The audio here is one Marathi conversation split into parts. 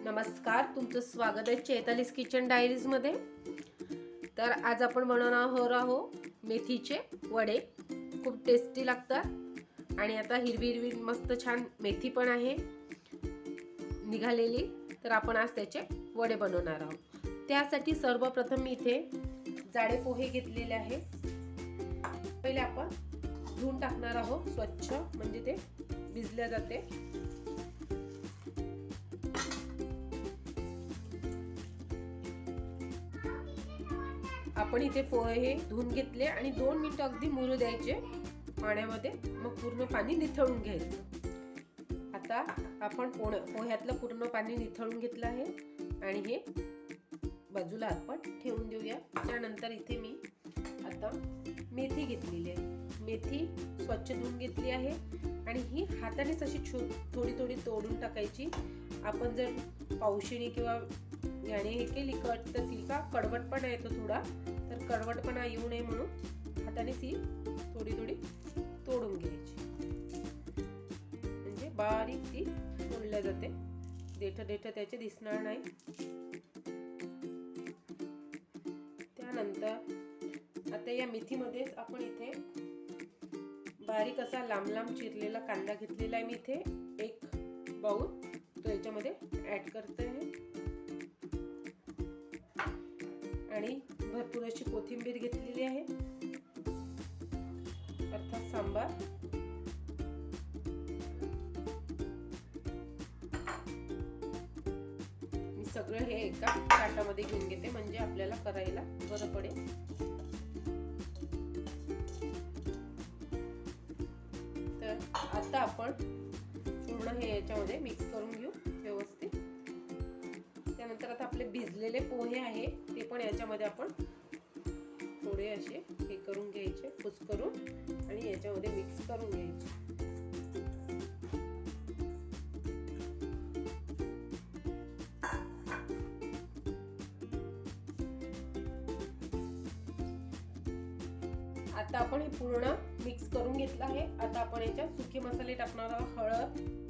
नमस्कार, तुमचं स्वागत आहे चैतालीस किचन डायरीज मध्ये। तर आज आपण बनवणार आहोत मेथीचे वडे। खूप टेस्टी लागतात आणि आता हिरवी हिरवी मस्त छान मेथी पण आहे निघालेली। तर आपण आज त्याचे वडे बनवणार आहोत। त्यासाठी सर्वप्रथम मी इथे जाडे पोहे घेतलेले आहे। पहिले आपण धुवून टाकणार आहोत स्वच्छ, म्हणजे ते भिजले जाते। आपण इथे पोहे धुवून घेतले आणि 2 मिनिटं अगदी मुरू द्यायचे पाण्यामध्ये, मग पूर्ण पाणी निथळून घ्यायचं। आता आपण पोह्यातलं पूर्ण पाणी निथळून घेतलं आहे आणि हे बाजूला आपण ठेवून देऊया। त्यानंतर इथे मी आता मेथी घेतलेली आहे। मेथी स्वच्छ धुवून घेतली आहे आणि ही हातानेच अशी थोडी थोडी तोडून टाकायची। आपण जर पावशीने किंवा याने हे केली कट तर तिला कडवटपणा येतो थोडा, तर कडवटपणा येऊ नये म्हणून हाताने ती थोडी थोडी तोडून घ्यायची, म्हणजे बारीक ती तोडल्या जाते, देठ देठ त्याचे दिसणार नाही। त्यानंतर आता या मेथीमध्ये आपण इथे बारीक असा लांब लांब चिरलेला कांदा घेतलेला आहे। मी इथे 1 बाउल तो याच्यामध्ये ऍड करते आहे आणि भरपूर अशी कोथिंबीर घेतलेली आहे, अर्थात सांबार। मी सगळं हे एका ताटामध्ये घेऊन घेते, म्हणजे आपल्याला करायला बरं पडेल। तर आता आपण पूर्ण हे याच्यामध्ये मिक्स करून घेऊ व्यवस्थित। त्यानंतर आता आपले भिजलेले पोहे आहे ते पण याच्यामध्ये आपण थोडे असे हे करून घ्यायचे, कुस्करून, आणि याच्यामध्ये मिक्स करून घ्यायचे। आता आपण हे पूर्ण मिक्स करून घेतलं आहे। आता आपण याच्यात सुके मसाले टाकणार आहोत। हळद,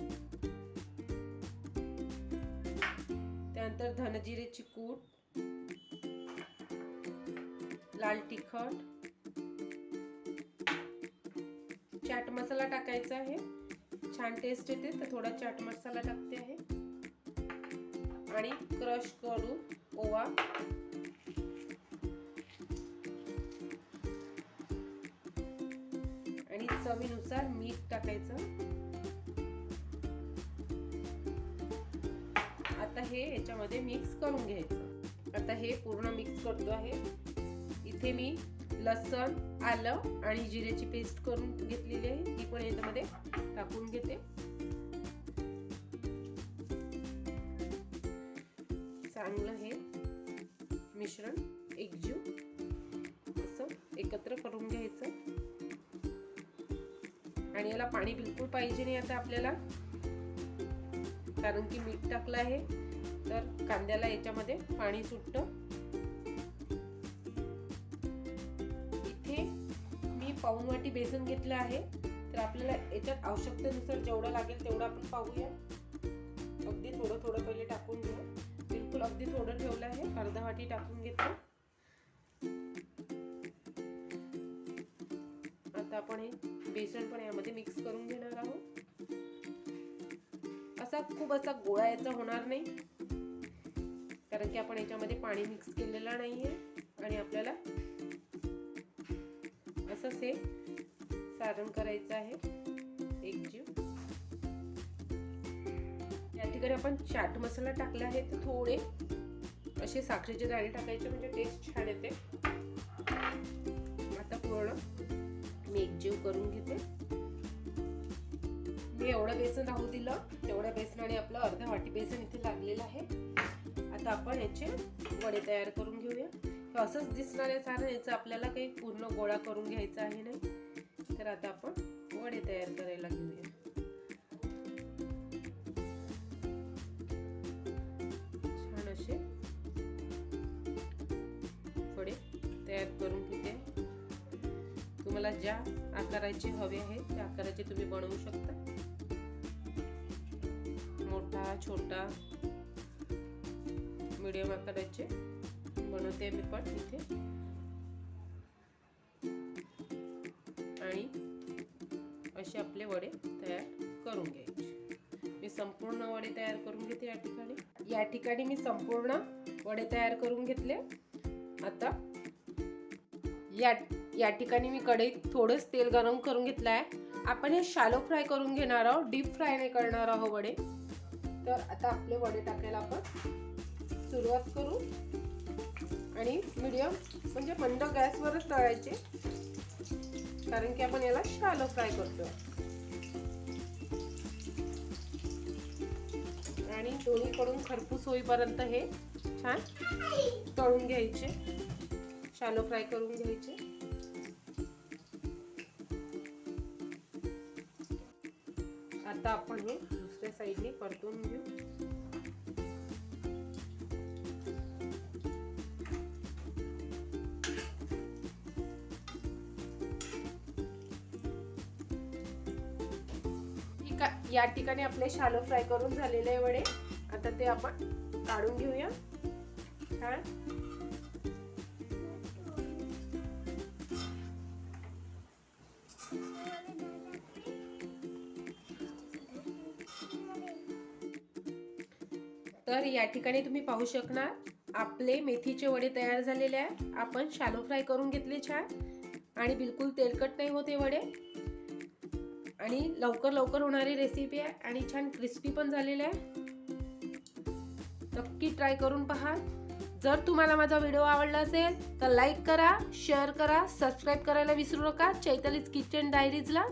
त्यानंतर धनजिरेची कूट, लाल तिखट, चाट मसाला टाकायचा आहे, छान टेस्ट येते तर थोडा चाट मसाला टाकते आहे, आणि क्रश करून ओवा, आणि चवीनुसार मीठ टाकायचं। आता हे याच्यामध्ये मिक्स करून घ्यायचं। आता हे पूर्ण मिक्स करतो आहे। इथे मी लसण, आलं आणि जिऱ्याची पेस्ट करून घेतलेली आहे, ती पण याच्यामध्ये टाकून घेते। चांगलं हे मिश्रण एकजीव असं एकत्र करून घ्यायचं, आणि याला पाणी बिलकुल पाहिजे नाही आता आपल्याला, कारण की मीठ टाकलं आहे तर कांद्याला याच्यामध्ये पाणी सुटतं। इथे मी पाऊण वाटी बेसन घेतलं आहे, तर आपल्याला याच्यात आवश्यकतेनुसार जेवढं लागेल तेवढं आपण पाहूया। अगदी थोडं थोडं पहिले टाकून घेऊ, बिलकुल अगदी थोडं ठेवलं आहे, अर्धा वाटी टाकून घेतो। आता आपण हे बेसन पण यामध्ये मिक्स करून घेणार आहोत। खूप असा गोळा याचा होणार नाही, कारण की आपण याच्यामध्ये पाणी मिक्स केलेलं नाहीये, आणि आपल्याला असंच हे सारण करायचं आहे एकजीव। या ठिकाणी आपण चाट मसाला टाकला आहे, तर थोडे असे साखरेचे दाणे टाकायचे, म्हणजे टेस्ट छान येते। आता पूर्ण मी एकजीव करून घेते। मी एवढं बेसन राहू दिलं, तेवढ्या बेसनाने आपलं अर्धा वाटी बेसन इथे लागलेलं आहे। आता आपण याचे वडे तयार करून घेऊया। हे असंच दिसणार आहे सारण, याचा आपल्याला काही पूर्ण गोळा करून घ्यायचा आहे नाही। तर आता आपण वडे तयार करायला घेऊया। छान असे वडे तयार करून घेते। तुम्हाला ज्या आकाराचे हवे आहे त्या आकाराचे तुम्ही बनवू शकता, मोठा छोटा मीडियम आकाराचे बनवते मी पण इथे. आणि असे आपले वडे तयार करून घ्यायचे. मी संपूर्ण वडे तयार करून घेते या ठिकाणी मी संपूर्ण वडे तयार करून घेतले. आता या ठिकाणी मी कढईत थोडंच तेल गरम करून घेतलं आहे. आपण हे शॅलो फ्राय करून घेणार आहोत, डीप फ्राय नाही करणार आहोत वडे. तर आता आपले वडे टाकायला आपण सुरुवात करू आणि मीडियम म्हणजे मंद गॅसवरच तळायचे, कारण की आपण याला शॅलो फ्राय करतो. आणि दोन्हीकडून खरपूस होईपर्यंत हे छान तळून घ्यायचे, शॅलो फ्राय करून घ्यायचे. आता आपण हे दुसऱ्या साईडने परतून घेऊ. या ठिकाणी आपले शॅलो फ्राय करून झालेले वडे आता ते आपण काढून घेऊया. छान तर या ठिकाणी तुम्ही पाहू शकणार आपले मेथीचे वडे तयार झालेले आहे. आपण शॅलो फ्राय करून घेतले छान आणि बिलकुल तेलकट नाही होते वडे आणि लवकर होणारी रेसिपी आहे आणि छान क्रिस्पी पण झालेले आहे. नक्की ट्राय करून पहा. जर तुम्हाला माझा व्हिडिओ आवडला असेल तर लाईक करा, शेअर करा, सबस्क्राईब करायला विसरू नका चैतालीज किचन डायरीजला.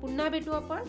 पुन्हा भेटू आपण